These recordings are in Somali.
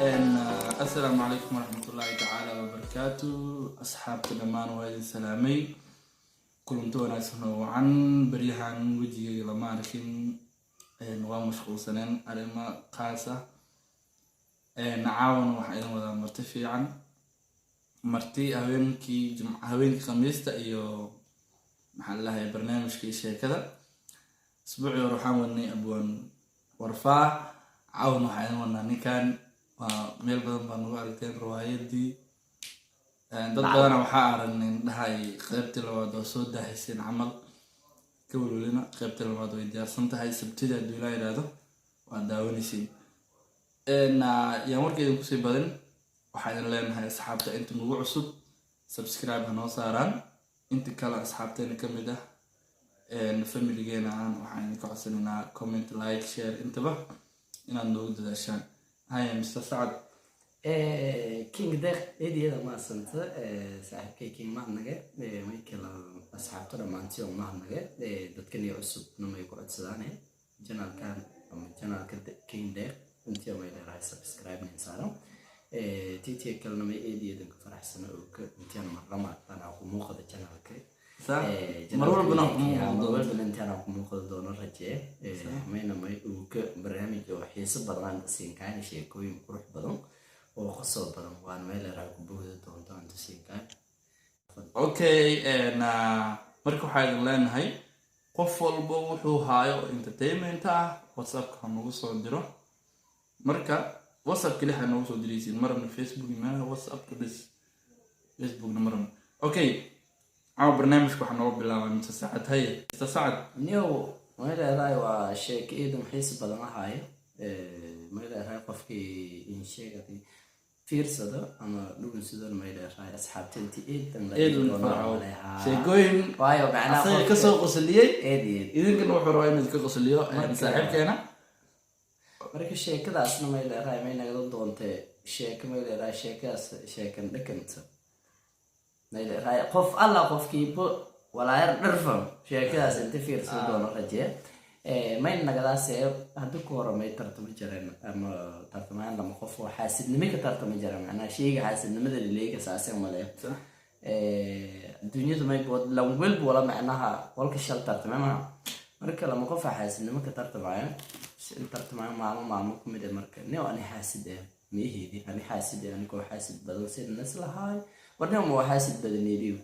السلام عليكم ورحمة الله تعالى وبركاته. أصحاب دمان وادي سلامي كلمتوا ناس وعن بريحان وجهي لما لكن نوام مشغول سنين أريما قاسة نعاون وحين وذا مرتفعا مرتي هوينكي خميسة إيو محلها برنامج كي شيء كذا أسبوعي روحان وني أبوان ورفاع عاون وحين وناني كان meel badan baan ugu aragteen riwaayadii dad badan waxa aragnay dhahay qaybtii labaad oo soo daahaysan camal ka walwalina qaybtii labaad way diyaarsan tahay sabtida hadii la yiraahdo waa daawanaysiin yaa markii ku sii badan waxaan leenahay asxaabta inta nagu cusub subscribe hanoo saaraan inta kale asxaabteena kamid ah family-geena waxaan ka codsanaynaa comment like share intaba inaad noogu dadaashaan. هاي مستر سعد كينج دير إيدي هذا ما سنت صاحب كينج ما نجى مايكل أصحاب ترى ما أنتي وما نجى دتكني عصب نما يقعد سدانه جنال كان جنال كينج دير أنتي وما يدري راح سبسكرايب نسارم تيجي كلنا إيدي هذا كفرح سنة وك أنتي أنا مرة أنا أقوم موقع الجنال كي صح مرور بنتنا أقوم موقع دون الرجاء ما وك برنامج وحيس بدران تسين كان شيء كوي مروح بدن وقصة بدن وأنا ما إلى رأيكم دون تسين كان أوكي أنا مركو حاجة لنا هاي قفل بوحو هايو entertainment واتساب كانوا صدروا مركا واتساب كله حنو صدريسين مرة من فيسبوك ما واتساب كبس فيسبوك مرة أوكي عاو برنامجكم حنو بالله متساعد هاي متساعد نيو ما إلى رأي وشيء إيد محيس بدن هاي ما إلى رأي قفكي إن شيء كذي فيرسده أنا لون سيدنا ما إلى رأي أصحاب تنتي إيد الفرعون شيء وايو معنا أصلا كسر قصلية إيد إذا كنا وحراين إذا كقصلية مساعد كنا مركز شيء كذا أصلا ما إلى رأي ما ينقدر دونته شيء كم إلى رأي شيء كاس شيء كم دكنت ما إلى رأي قف الله قف كيبو ولا يرفع شيء كذا سنتفير سودون رجع ما ينقدر سير هذوك ورا ما يترتم جرنا أما ترتمان لما قف وحاسد نميك ترتم جرنا أنا شيء حاسد نمد اللي ليك أساسا ملاك الدنيا ما يبغى لو قلب ولا معناها ولا كشل ترتمان مركز لما قف حاسد نميك ترتم معاه ترتمان مع مكمل ده مركز نيو أنا حاسد ميه دي أنا حاسد أنا كو حاسد بدل سير الناس لهاي ورنهم هو حاسد بدني ديو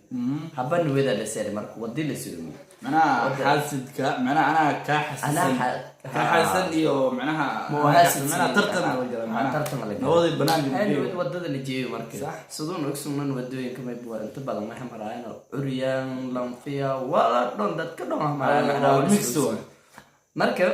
حبنا وذا لسير مركز ودي لسيرمي أنا حاسد أنا كحسن إيو معناها مو حاسد أنا ترتم على نوضي البنان أنا ودد اللي جيو مركز صدقون أقسم من ودوين كم يبغى أنت بدل ما هم راينا عريان لامفيا ولا دون دت كده ما ميكسوا مركز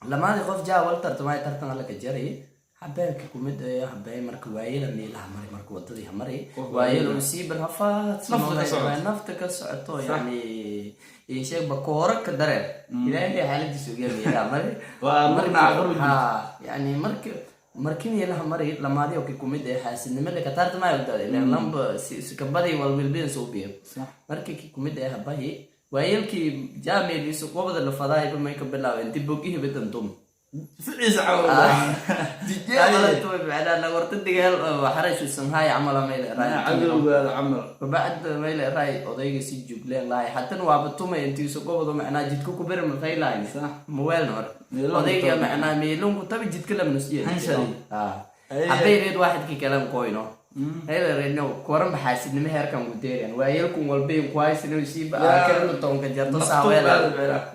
لما هذا خوف جا والتر تماي ترتم على كجري حباك كوميد يا حباي مركز وايل اللي لا مري مركز وددي همري وايل وسيب الهفات نفتك سعته يعني يشيك بكورك كدرب إلهي حالتي سوقي يا مري ومرنا يعني مركين يلا همري لما هذا أوكي كوميد حاسس إن ملك كترت ما يقدر لأن لمب سكبري والبلبين سوبيه مركي كوميد يا حباي وايل كي جامي يسوق وبدل الفضاء بما يكبر لا أنت بوجيه بدنتم فعز عوض دي على توي بعد أنا ورت الدجال وحرش السماء عمل ما يلاقي عدل العمل وبعد ما يلاقي أضيق سيجوب لين لاي حتى نوابطهم أنت يسوق وبدو معنا جد كوكو بير من خيل لاين صح موبايل نور أضيق معنا ميلون كنت بيجد كلام نسيه هنشري حبي يريد واحد كي كلام كوينه هذا رينو كورم بحاسد نمي هركم قدير يعني وياكم والبين كويس إنه يسيب كلام تون كجرت صاويلا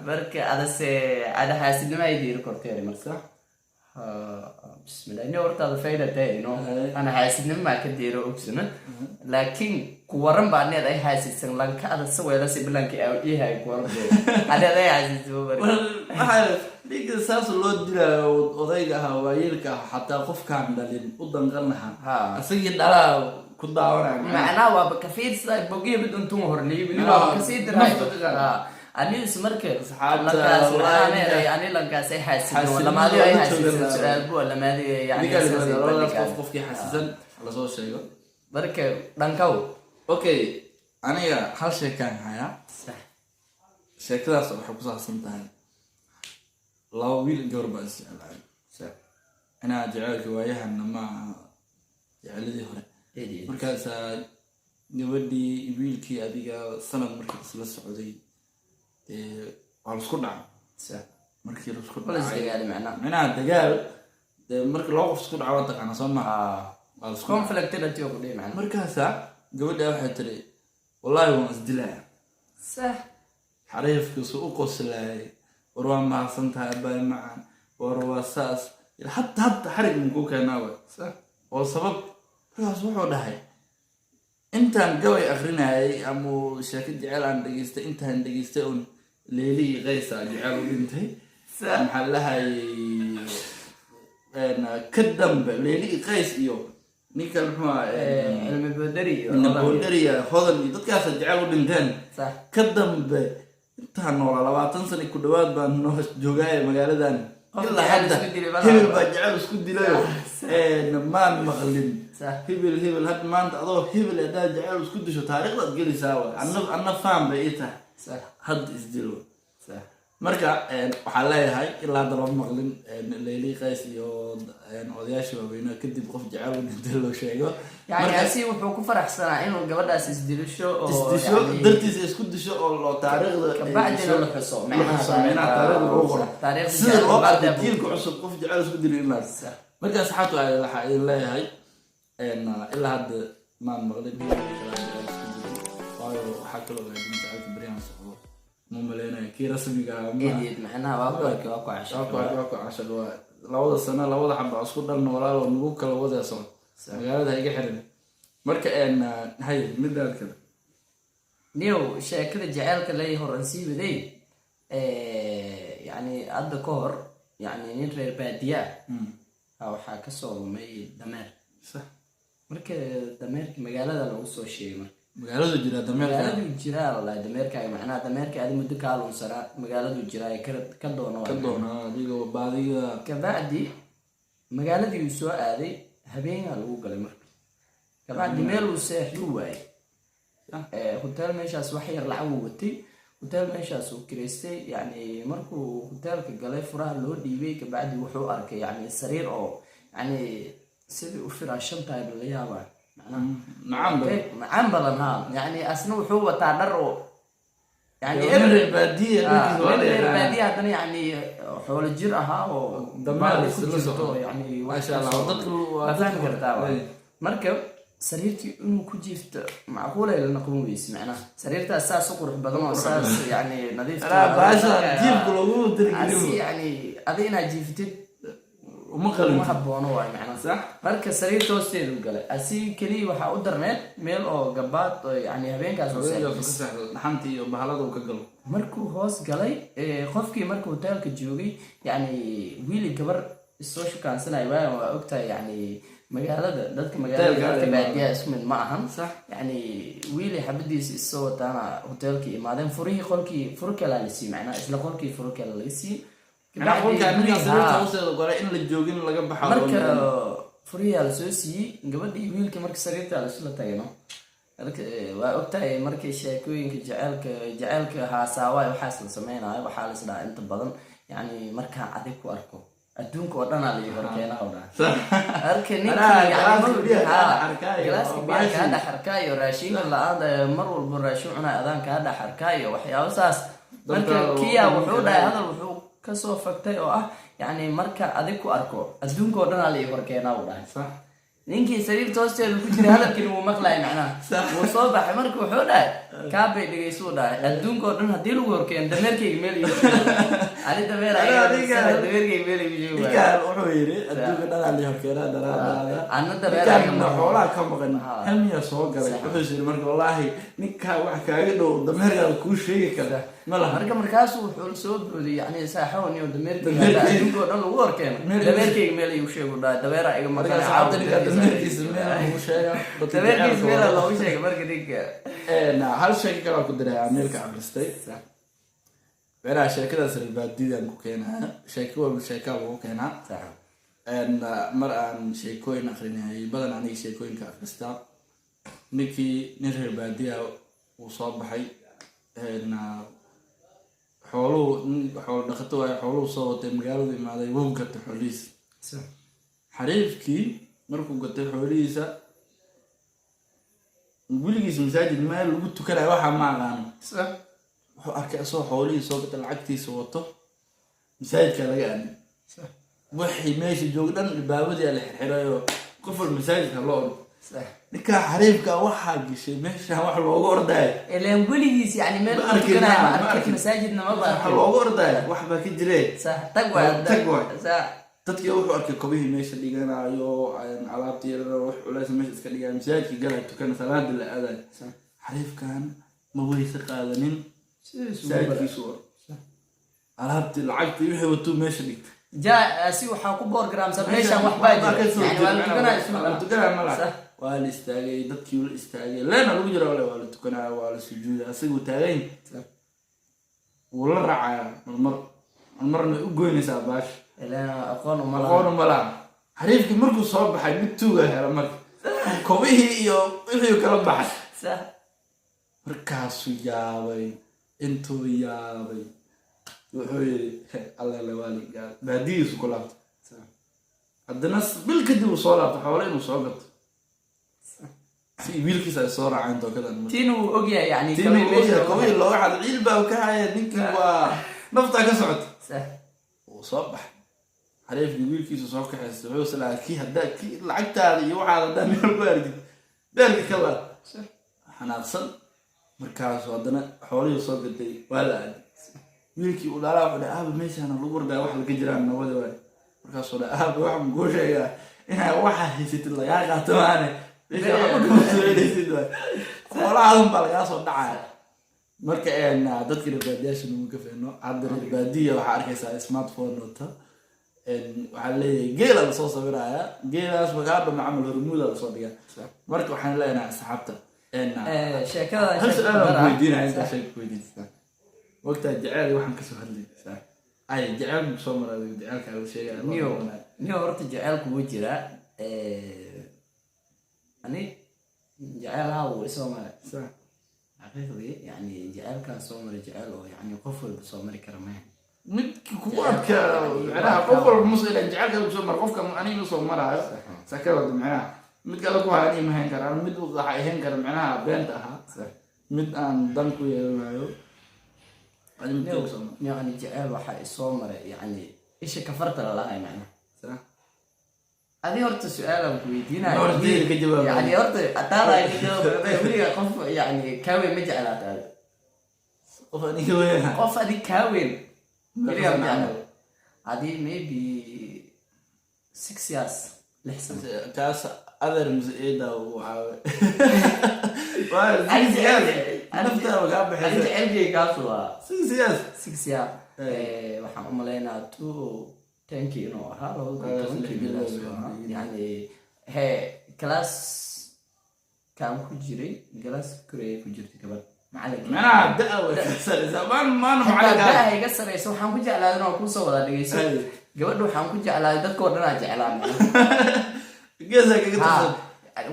برك هذا حاسد نمي يدير كورتيري مرسا بسم الله إني ورت هذا فايدة تاني إنه أنا حاسد نمي ما كديره أبسنا لكن كورم بعدني هذا حاسد سنلان كهذا سويلا سيبلان كي أو إيه هاي كورم هذا حاسد هو برك ما عارف ليك أساس اللود ده وضيقها ويلك حتى قف كان دليل قدام قرنها أسيد على كل دعوة معناه وبكفير سايب بقيه بدون تمهر لي بنوا كسيد راي أنا اسمرك يعني لانك سي حاسس ولا ما ادري اي حاسس سؤال ولا ما ادري يعني قف كي حاسسن على صوت شيء بركه دنكو اوكي انا هل شيء كان هيا صح شيء كذا صح بصحصنتها لو ويل جربس يعني أنا جعلك وياها إنما jeceladii hore eedii markaasaa gabadhii wiilkii adiga sanad markii isla socday waa la isku dhacay sax markii la isku wala dhacay isdagaali macnaha macnaha dagaal markii loo qof isku dhaco waa taqaana soo maha waa la isku dhacay. conflict intii ku dhigay macnaha markaasaa gabadha waxay tiri wallaahi waan isdilaa sax xariifkiisu u qoslaayay war waa mahadsan tahay abaay macaan war waa saas hadda xarig munkuu keenaa way sax oo sabab markaas wuxuu dhahay intaan gabay akrinayay ama sheeko jecel aan dhegeystay intaan dhegeystay un leelihii qaysa jecel u dhintay maxaa lahayay ka dambe leelihii qays iyo ninkan muxuu cilmi badari boodariya hodan iyo dadkaasa jecel u dhinteen sax ka dambe intaan noolaa 20 sano ku dhawaad baan noo joogaaya magaaladan ilaa hadda hebel baa jecel isku dilayo maan maqlin hebel hadda maanta adoo hebel haddaa jecel isku disho taariikhdaad gelisaa wa anna faan bay ii tahay hadda isdilo marka waxaa leeyahay ilaa hadda lama maqlin leylii qays iyo odayaasha waaweynaa kadib qof jecel u dhintay loo sheego yani asi wuxuu ku faraxsanaa inuu gabadhaas isdilisho dartiisa isku disho oo taariikhda kabacdina la xuso taariikhda lagu qoro sida loo arday jiilka cusub qof jecel isku dilo ilaa marka asxaabtu waxaa idin leeyahay ilaa hadda maan maqlin waayo waxaa kaloo laadin jecelka baryahan socdo ma maleynayo kii rasmiga macnaha waa ku cashar waa labada sano labada xaba isku dhalna walaalo nagu kala wadayso magaalada iga xiran marka hay midaad kale niyow sheekada jaceylka lay horan sii waday yani hadda ka hor yani nin reer baadiya waxaa kasoo lumay dameer marka dameerki magaalada lagu soo sheegay marka magaaladu jira magaaladu jiraa wallahi dameerkaaga macnaha dameerka adi muddo kaa lunsanaa magaaladu jiraa ka doono adigoo baadiga kabacdi magaaladii uu soo aaday habeenaa lagu galay marka kabacdi meel uu seexduu waayay hotel meeshaas wax yar lacag uu watay hotel meeshaas uu kireystay yani markuu hotelka galay furaha loo dhiibay kabacdi wuxuu arkay yani sariir oo yani sidii u firaashan tahay la yaabaa macaan badan ha yani asna wuxuu wataa dhar oo yani reer baadiya haddana yani xoolo jir ahaa oo yani maasha allah dadku waa fahmi kartaa marka sariirtii inuu ku jiifto macquulay la noqon weyse macnaha sariirtaas saas u qurux badan oo saas yani nadiif yani adi inaad jiiftid uma haboono waay macnaha marka sariirta hoosteedu galay asi keliya waxaa u darneed meel oo gabaad yani habeenkaas dhaxantii iyo bahalada uu ka galo markuu hoos galay qofkii marka hoteelka joogay yani wiili gabar isoo shukaansanaya waayan waa ogtahay yani magaalada dadka magaalada baadiyaa isku mid ma ahan yani wiili xabadiisa isoo wataana hoteelka imaadeen furihii qolkii furo kalaa la siiyey macnaha isla qolkii furo kale laga siiyey marka furiyaa lasoo siiyey gabadhii wiilka marka sariirta lasula tagayno waa ogtahay markii sheekooyinka jaceylka haasaawaay waxaas la sameynayo waxaa la isdhaha inta badan yani markaa adig ku arko adduunka oo dhanaa la horkeena oo dhan arka ninkalaaska biyaa kaa dhex arkaayo raashinka la-aan mar walba raashin cunay adaan kaa dhex arkaayo waxyaabo saas marka kiyaa wuxuu dhahay hadal wuxuu kasoo fagtay oo ah yani marka adig ku arko adduunka oo dhanaa la horkeenaa u dhahay ninkii sariirta hoosteeda ku jiray hadalkiina wuu maqlaay macnaha wuu soo baxay marka wuxuu dhahay kaabay dhegaysuu dhahay adduunka oo dhan haddii lagu horkeeno dameerkayga meel ani dameerkayga meel wuxuu yiri adduunka dhanaa la horkeenaa daraadaada ana dameerkayga xoolaha ka maqan hamiya soo galay wuxuu yiri marka wallaahi ninkaa wax kaaga dhow dameerkaada kuu sheegi kara marka markaasuu wuxuu soo booday yani saaxoon iyo dameerkayga adduunka oo dhan lagu horkeeno dameerkayga meel ayuu sheegu dhahay dameera iga maqan hal sheeko kalaa ku diray ameelka akristay meelaha sheekadaas reerbaadidan ku keenaa sheeko walba sheekaa lagu keenaa mar aan sheekooyin akrinayay badan aniga sheekooyinka akristaa ninkii nin reer baadiya uu soo baxay xoolo dhaqato waay xooluhu soo watay magaaladu imaaday wuu gatay xoolihiis xariifkii markuu gatay xoolihiisa weligiis masaajid meel lagu tukanayo waxaa ma aqaano wuxuu arkay asoo xoolihii soo gatay lacagtiisa wato masaajidka laga aaday wixii meesha joog dhan albaabadii la xirxirayo qof wal masaajidka loo ordo ninkaa xariifka waxaa gashay meeshaan wax loogu ordaayo ileen weligiis yani meel ku tukanayo ma arkay masaajidna ma baa wax loogu ordaayo wax baa ka jireen tag waa dadkii wuxuu arkay kobihii meesha dhiganayo alaabtii wax culays meesha iska dhigayo masaajidka galay tukana salaada la aadayo xariifkan ma weyse qaadanin masaajidkiisu alaabtii lacagtii wixii watuu meesha dhigtay si waxaa ku borogramsan meeshaan wax baa jira waa la tukanaa malaha waa la istaagay dadkii la istaagay leena lagu jira waa la tukanaa waa la sujuuda asagoo taagayn wuu la raacaya marna u goynaysaa baash aqoon uma laha xariifkii markuu soo baxay mid tuuga hela marka kobihii iyo wixii kala baxay markaasuu yaabay intuu yaabay wuxuu yiri alla waaliga baadiyiisu ku laabtay haddana bil kadib uu soo laabtay xoolo inuu soo gato si wiilkiisa ay soo raaceen dookadan tiinu ogyahay yani kobihii looga xado ciil baa ka haya ninkii waa naftaa ka socota uu soo baxay xariifkii wiilkiisu soo kaxaystay wuxuu salaa kii haddaa kii lacagtaada iyo waxaad haddaa meel ku argid beerka ka laad xanaaqsan markaasuu haddana xoolihii soo gatay waa la aaday wiilkii uu dhalaa wuxuu dhahay aaba meeshaana lagu ordaa wax laga jiraan nabada waay markaasuu dhahay aaba waxaan kuu sheegaa inaa waxaa haysatid lagaa qaato maane meesha waxba kama soo helaysid waay xoolahaadan baa lagaa soo dhacaya marka dadka reerbaadiyaasha nama ka fahno hadda reerbaadiya waxaa arkaysaa smartphone wata waxaa leeyahay geela lasoo sawiraya geelaas magaaba macamal hormuuda lasoo dhiga marka waxaan leenahay asxaabta hal su-aal weydiinaya intaa sheeg weydiinsa waqtaa jeceel waxaan kasoo hadlaysaa ay jeceel soo maray jecelka la sheegay niyo horta jecelku wuu jiraa ani jecelaha wuu isoo maray xaqiiqdii yani jecelkaan soo maray jecel oo yani qof walba soo mari kara maaha midki kugu adkaa macnaha qof walba musila jecelka soo mara qofka aniga soo maraayo sakada macnaha mid kale ku haani ma hayn karaan mid uu waxa hayn kara macnaha beenta ahaa mid aan dan ku yeelanayo يعني جعل واحد يصومر يعني إيش كفرت الله يعني هذه أرت سؤال وكويتينا يعني أرت أتارا يجاوب يقولي قف يعني كاوي مجعلات هذا قف هذه كاوي هذه maybe 6 years لحسن كاس أذر مزيدة وعاوي نفتح وقابل أنت عندي قاسوا 6 years 6 years waxaan u maleynaa 10 inuu ahaa 20 yani class كان كجري جلس كريه كجرت كبر معلق أنا دعوة كسر زمان ما نفعل ده يكسر يسوي حن كجى على أنا أكون صور هذا يسوي قبل حن كجى على ده كور أنا جعلان جزاك كده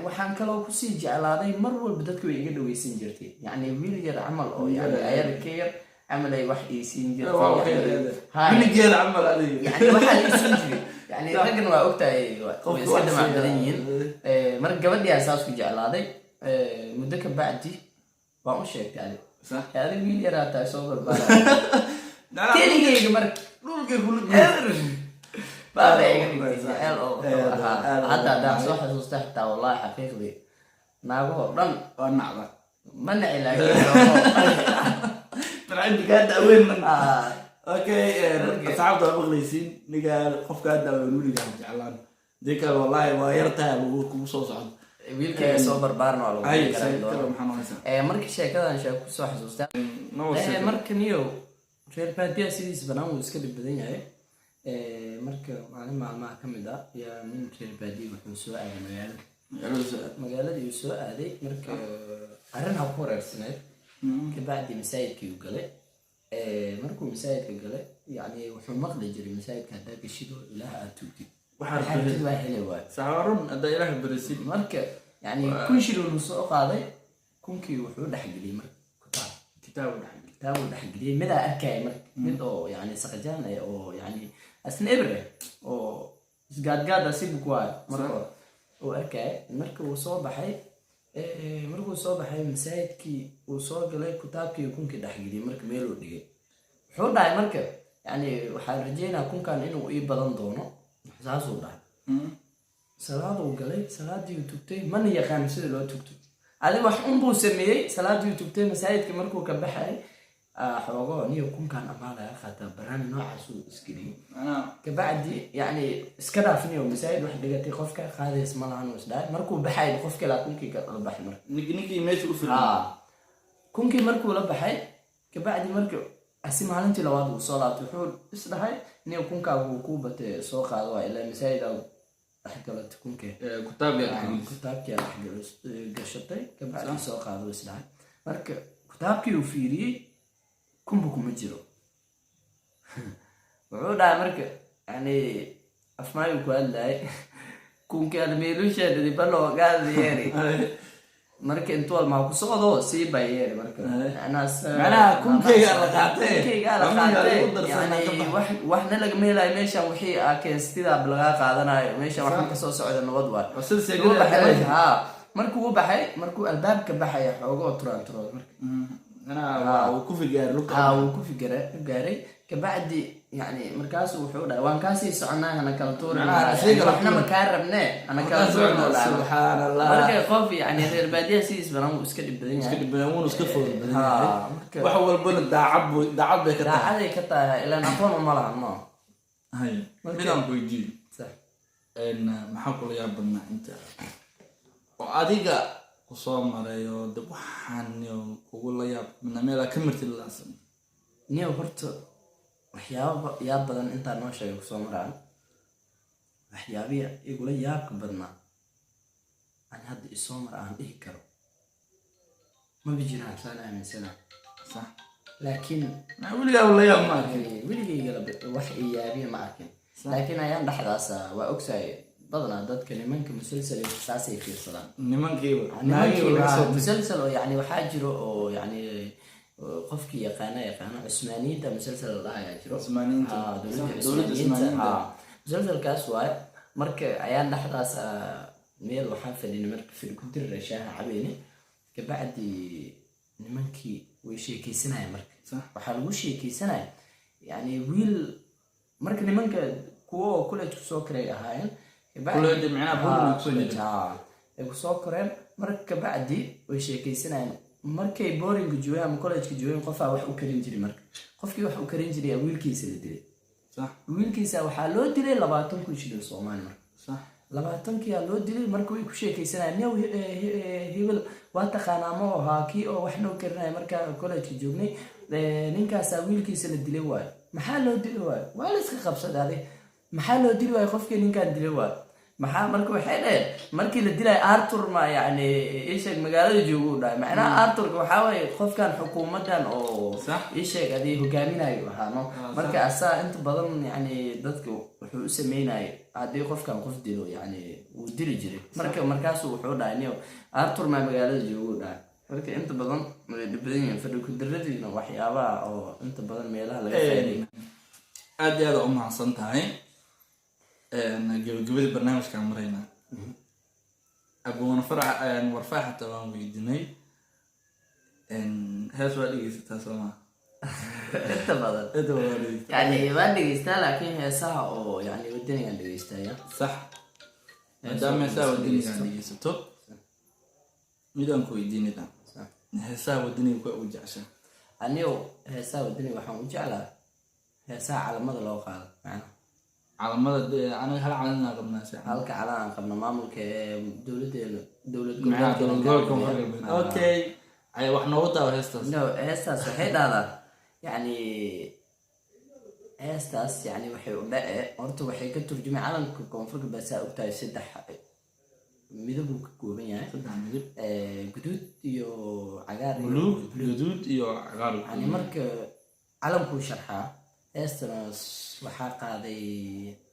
waxaan kaloo ku sii jeclaaday mar walba dadku way iga dhaweysan jirtay yani wiil yar camal oo yani ayar ka yar camal ay wax ii siin jirtay min geel camal adiga yani waxa ii siin jiray yani raggan waa ogtahay way iska dhamac badan yihiin mar gabadhii aan saas ku jeclaaday muddo ka bacdi waan u sheegtay ali sax adiga wiil yar aad tahay soo barbaaray keligeyga mar dhulka kullu بعد حتى ده صح حتى والله حقيقي ناقو رن ونعم منع لا من عندي قاعد وين من اوكي صعب ده بغليسين نقال قف قاعد ولي قاعد جعلان ديك والله وايرتها وكم soo socdo wiilkay soo barbaarno wala ay kala maxaan markii sheekadan sheeko ku soo xasuustaa markaniyo reer baadiya sidiis banaan uu iska badan yahay marka maalin maalmaha ka mid ah yaa nin reer baadiye wuxuu soo aaday magaaladii uu soo aaday marka arrin ha ku wareersaneed ka bacdi masaajidkii uu galay markuu masaajidka galay yani wuxuu maqli jiray masaajidka haddaa gashido ilaah aad tuugtid waxaa waa helay waay saarun haddaa ilaah barisid marka yani kun shil uu soo qaaday kunkii wuxuu dhexgeliyay marka kitaab dhexgeliyay mid arkay mid oo yani saqajaan oo yani asna ebre oo isgaadgaad asibu ku ah marka uu arkay markuu soo baxay masaajidkii uu soo galay kitaabkii kunkii dhexgeliyay marka meel uu dhigay wuxuu dhahay marka yani waxaan rajeynaa kunkan inuu ii badan doono saasuu dhahay salaaduu galay salaadii uu tugtay mana yaqaan sida loo tugto adi wax unbuu sameeyey salaadii uu tugtay masaajidka markuu ka baxay xoogo niyo kunkan amaanaya qaataa barnaamij noocaas uu isgeliyay kabacdi yani iska dhaafniyo masaajid wax dhigatay qofka qaadays malahan uu isdhaay markuu baxay qofka la kunkii ka baxay marka ninkii meesha u fiiray kunkii markuu la baxay kabacdi markii asi maalintii labaad uu soo laabtay wuxuu isdhahay niyo kunkaagu ku batay soo qaado waa ilaa masaajid حكلت كونكي كتاب يا كتاب يا قشطي كبعد سوق هذا وسلاح مرك كتابك وفيري كم بكم مجرو وعود مرك يعني أفماي وقال لا كونكي أنا ميلوش اللي بلو قال يعني مرك انتوا ما كسودو سيبا يعني مرك انا كونكي قال قاعتين يعني واحنا لقميلا ميشا وحي كيستيدا بلغا قادناyo meesha waxaan ka soo socda nabad waa markuu baxay markuu albaabka baxay xoogo turaan marka ana uu ku fikiray kabacdi yani markaas wuxuu dhahay waan ka sii soconaa ana kala tuurnaa waxna ma ka rabnee ana kala tuurnaa subhanallah marka qof yani reer baadiya sidii badan uu iska dhibbadan iska fudud badan yahay wax walba daacad bay ka tahay ilaa aqoon ma laha ma hay midaan ku weydiin sax maxaa kula yaab badnaa inta oo adiga ku soo marayo dib waxaan kugu la yaab meel ka martay laasan niyo horta waxyaabo yaab badan inta noo sheegay ku soo maraan waxyaabiya igula yaabka badnaa aan hadda isoo maraan dhihi karo ma bijiraan sana aaminsanaa صح laakiin weligaa la yaab ma arkin weligayga wax iyaabiya ma arkin laakiin ayaan dhaxdaas waa ogsahay badana dadka nimanka musalsal saasay fiirsadaan nimankiiba musalsal oo yani waxaa jiro oo yani qofkii yaqaana cusmaaniyiinta musalsal la dhahayaa jiro dowladda cusmaaniyiinta musalsalkaas waaye marka ayaan dhaxdaas meel waxaan fadhinay marka fil ku diray shaaha cabeene kabacdi nimankii way sheekaysanayaan marka waxaa lagu sheekaysanaya yani wiil marka nimanka kuwa college kusoo koray ahaayeen college macnaha kusoo koreen marka kabacdi way sheekaysanayaan markay boring joogaan ama college joogaan qofaa wax u karin jiray marka qofkii wax u karin jiray wiilkiisa la dilay صح wiilkiisa waxaa loo dilay 20,000 shilin Soomaali marka صح 20,000 loo dilay marka way ku sheekaysanayaan hebel waa taqaanaa ma ahaa kii oo wax noo karinay marka college joognay ninkaas wiilkiisa la dilay waay maxaa loo dilay waay waa la iska qabsaday maxaa loo dilay waay qofkii ninkan dilay waay maxaa marka waxay dhaheen markii la dilay Arthur ma yani isheeg magaalada joogo dhaay macnaha Arthur waxa way qofkan xukuumadan oo isheeg adii hogaaminayo waxaano marka asaa inta badan yani dadku wuxuu u sameeyay hadii qofkan qof dilo yani uu dili jiray markaas wuxuu dhaayay Arthur ma magaalada joogo dhaay marka inta badan dhibadan fadhi ku diradina waxyaabaha oo inta badan meelaha laga faa'iideeyo aad iyo aad u mahadsan tahay gabagabadii barnaamijkan marayna abuuna farax warfaaxata waan weydiinay hees waa dhegeysataa sooma inta badan yani waan dhegeystaa laakiin heesaha oo yani wadanigan dhegeystaya sax maadaama heesaha wadanigan dhegeysato midaan ku weydiinayna heesaha wadaniga kuwa u jecesha anigo heesaha wadaniga waxaan u jeclaa heesaha calamada loo qaado macnaha calamada aniga hal calan qabnaa halka calan qabna maamulka dowladeena dowlad gobolka okay ay wax noogu taa heestaas waxay dhahdaa yani heestaas yani waxay u dhace horta waxay ka turjumay calanka koonfurka baasaa ogtahay 3 midab uu ka kooban yahay 3 midab guduud iyo cagaar guduud iyo cagaar yani marka calanku sharxaa heestana waxaa qaaday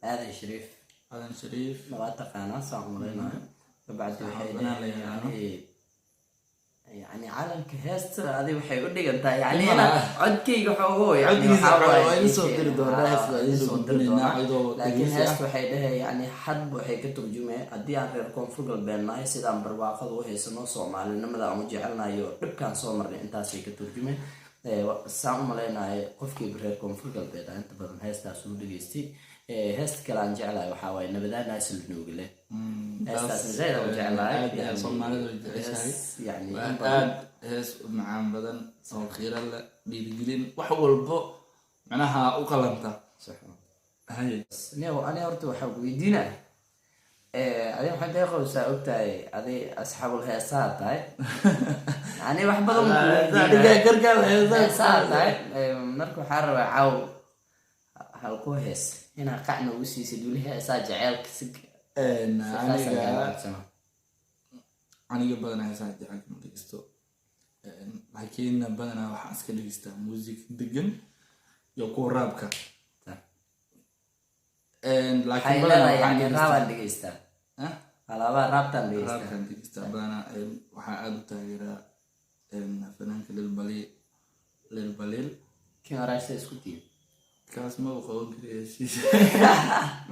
aadan shariif ma taqaanaa saan umaleynaayo kabacdi waxay يعني عالمك هست هذه waxay u dhigantaa yani ina codkayga xoogo yani waxa ay soo diri doonaa heesta ay soo dirnaa ayadoo laakiin heesta waxay dhahay yani xad waxay ka turjumay hadii aan reer koonfur galbeednahay sidaan barwaaqada u haysano Soomaalinimada aan u jecelnayo dhibkaan soo marnay intaas ay ka turjumay saan u maleynayo qofkii reer koonfur galbeed inta badan heestaas uu dhageystay heesta kale aan jeclahay waxa way nabadaan asal nuugile heestaas zayd oo jeclahay Soomaalida jeceshahay yani aad hees macaan badan oo qiiro la dhiirigelin wax walbo macnaha u qalanta sax hay ani horta waxa weydiinaa adi waxaan ka qowsaa ogtahay adi asxaabul heesaa tahay yani wax badan gargaar heesaa tahay marka waxaa rabaa caaw halku hees inaa qacna u siisid weli heesaa jaceylka si aniga badanaa heesaa jaceylka ma dhegeysto laakiin badanaa waxaan iska dhegeystaa music degan iyo kuwa raabka laakiin badanaa raabaan dhegeystaa alaabaa raabtaan dhegeystaa badanaa waxaa aada u taageeraa fanaanka lil baliil kin araashta isku tiim kaas ma qaban kariya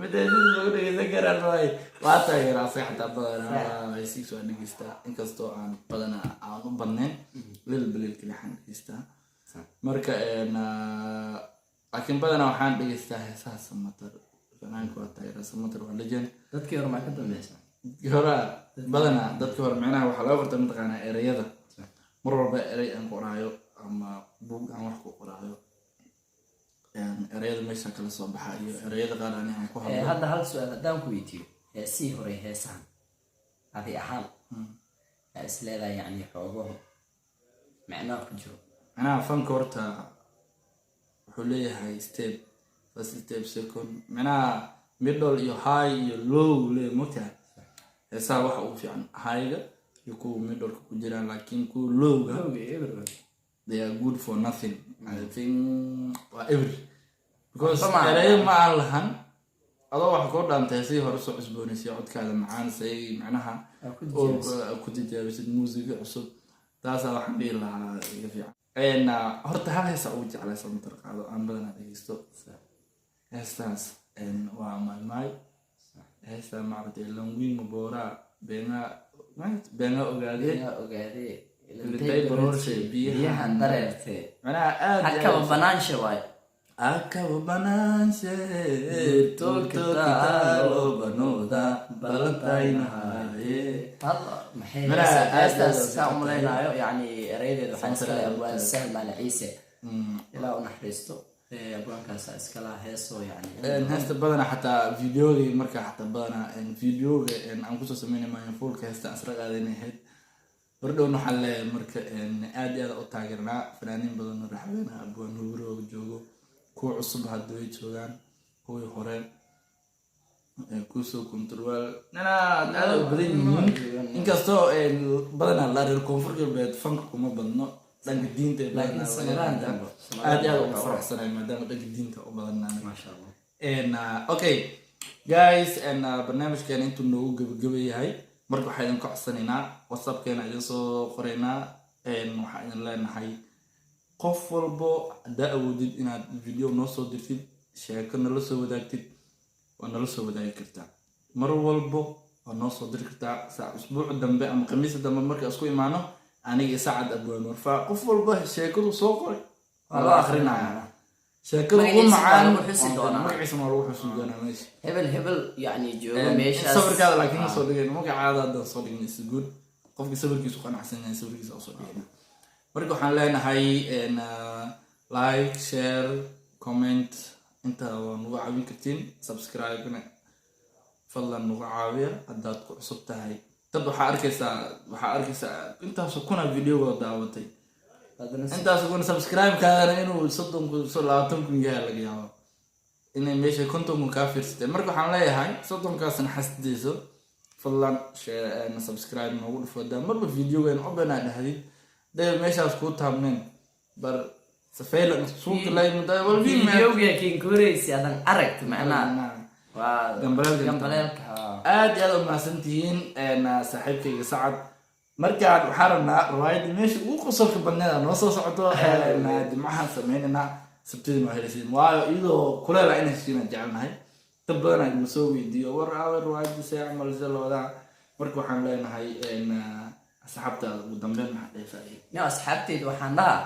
midaysan lagu dhegeysan karaan waay waa taageeraa si xataa badanaa heesiis waa dhegeystaa inkastoo aan badanaa aan u badnayn lil baliil kali waxaan dhegeystaa marka laakiin badanaa waxaan dhegeystaa heesaha Samatar fanaanka waa taageeraa Samatar waa legend dadkii hore maa ka dambaysa hore badanaa dadkii hore macnaha waxaa laga bartay mataqaanaa erayada mar walba eray aan qoraayo ama buug aan wax ku qoraayo erayada meesha kala soo baxa iyo erayada qaar aan ku hadlo hadda hal su'aal hadaan ku weydiiyo heesii hore heesahan adi ahaan is leedahay yani xoogo macnaa ku jiro macnaha fanka horta wuxuu leeyahay step first step second macnaha middle iyo high iyo low leeyahay mogtahay heesaha waxa ugu fiican high-ga iyo kuwa middle ku jiraan laakiin kuwa low-ga they are good for nothing. I think every because eraya ma aan lahan adoo wax ku dhaantay si hore soo cusboonaysiyo codkaada macaan say macnaha oo ku tijaabisid muusiga cusub taas waxaan dhihi lahaa iga fiican horta hal heesa ugu jeclay Samatar qaado aan badanaa dhegeysto heestaas waa maalmaay heesta maaragtay langwin mabora beena ogaadee intay barorshay biyahan dareertay macnaha aad hakaba banaansha waay akaba banaansha tolkitaalo banooda balantaynahaye maxay heestaas saa u malaynayo yani eraydeeda waxaan iskale abwaan Salmaan Ciise ilaa u naxariisto abwaankaas iskala heeso yani heesta badanaa xataa videogii marka xataa badanaa videoga aan kusoo sameynay fuulka heesta asra qaadanayd bardhown waxaa leeyahay marka aad iyo aad u taageernaa fanaaniin badan oo raxweynaa abwaan huburo joogo kuwa cusub hadda way joogaan kuwii hore kusoo control aad u badan yihiin inkastoo badanaa la reer koonfur galbeed fanka kuma badno dhanka diinta aad iyo aad ugu faraxsanahay maadaama dhanka diinta u badanaan masha Allah okay guys barnaamijkeena intuu noogu gabagaba yahay marka waxaan idin ka codsanaynaa WhatsApp-keena idin soo qoraynaa waxaan idin leenahay qof walbo haddaa awoodid inaad video noo soo dirtid sheeko nala soo wadaagtid waa nala soo wadaagi kartaa mar walbo waa noo soo diri kartaa saa usbuuc dambe ama khamiis dambe marka isku imaano aniga Saacad Abwaan Warfaa qof walbo sheekadu soo qoray waa loo akhrinayaa sheekadu ugu macaan magaciisa lagu xusi doonaa meesha hebel yani joogo meeshaas sawirkaada laakiin soo dhigay magacaada hadda soo dhigay is good qofkii sawirkiisu qanacsan yahay sawirkiisa soo dhigay marka waxaan leenahay like share comment inta waa nagu caawin kartiin subscribe fadlan nagu caawiya haddaad ku cusub tahay dad waxaa arkaysaa intaas kuna video daawatay intaas kuna subscribe kaadana inuu 30 kun yahay laga yaabo inay meesha 50 kun ka fiirsatay marka waxaan leeyahay 30 kaasna xasdiiso fadlan share and subscribe nagu dhufada marba videogan u banaa dhahdid day meeshaas ku taabneen bar safeela suuq la yimid wal videoga kin koreys adan aragt macnaa waa gambalelka aad iyo aad u mahadsantihiin saaxiibkayga Saacad markaan waxaan rabnaa riwaayadii meesha ugu qosolka badneed noo soo socoto jimcahaan sameynayna sabtidii ma helisiin waayo iyadoo kuleela inay heshiina jecelnahay dad badan ay ma soo weydiiyo war aawe riwaayadii see camal se loodaa marka waxaan leenahay asxaabtaada ugu dambeyn maxaa dheesaayay ya asxaabteyda waxaan dhahaa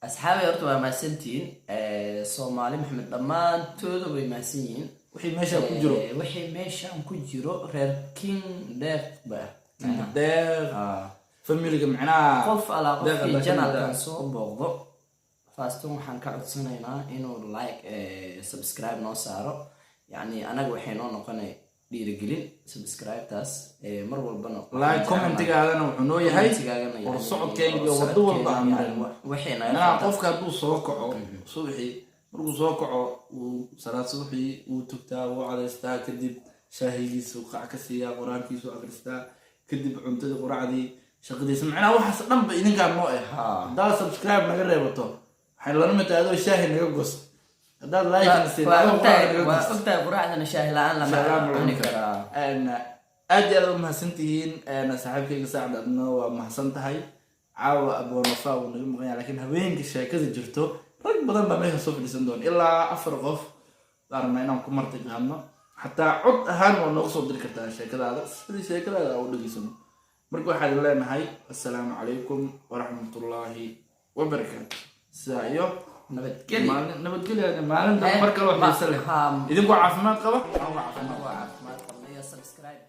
asxaabay horta waa mahadsantihiin Soomaali Maxamed dhammaantooda way mahadsan yihiin wixii meesha ku jiro wixii meeshaan ku jiro reer King Death ba familiga macnaha qof ala qofkii channelkan soo booqdo faastan waxaan ka codsanaynaa inuu like subscribe noo saaro yani anaga waxay noo noqonay dhiirigelin subscribe taas mar walbana like commentigaadana wuxuu noo yahay war socodkeen iyo wado walba amaran waxayna qofka hadduu soo kaco subaxii markuu soo kaco uu salaad subaxii uu tugtaa uu cadaystaa kadib shaahigiisa uu qac ka siiyaa quraankiisa uu akhristaa kadib cuntada quraacdii shaqadiisa macnaha waxaas dhan ba idinkaan noo haddaad subscribe naga reebato waxay lana mid adoo shaahi naga gos haddaad like waa ogtahay quraacdana shaahi la-aan lama cuni karaa aad iyo aad u mahadsantihiin saaxiibkayga saacad adna waa mahadsan tahay caawa aboonafa uu naga maqan yahay laakiin habeenka sheekada jirto rag badan baa meesha soo fadhiisan doona ilaa 4 qof baarna inaan ku marti qaadno xataa cod ahaan waa noogu soo diri kartaa sheekadaada sidii sheekadaada u dhageysano marka waxaan leenahay assalaamu calaykum waraxmatullaahi wabarakaatu sidaa iyo nabadgelyo maalin dambe mar kale wax xiiso leh idinku caafimaad qaba caafimaad qaba iyo subscribe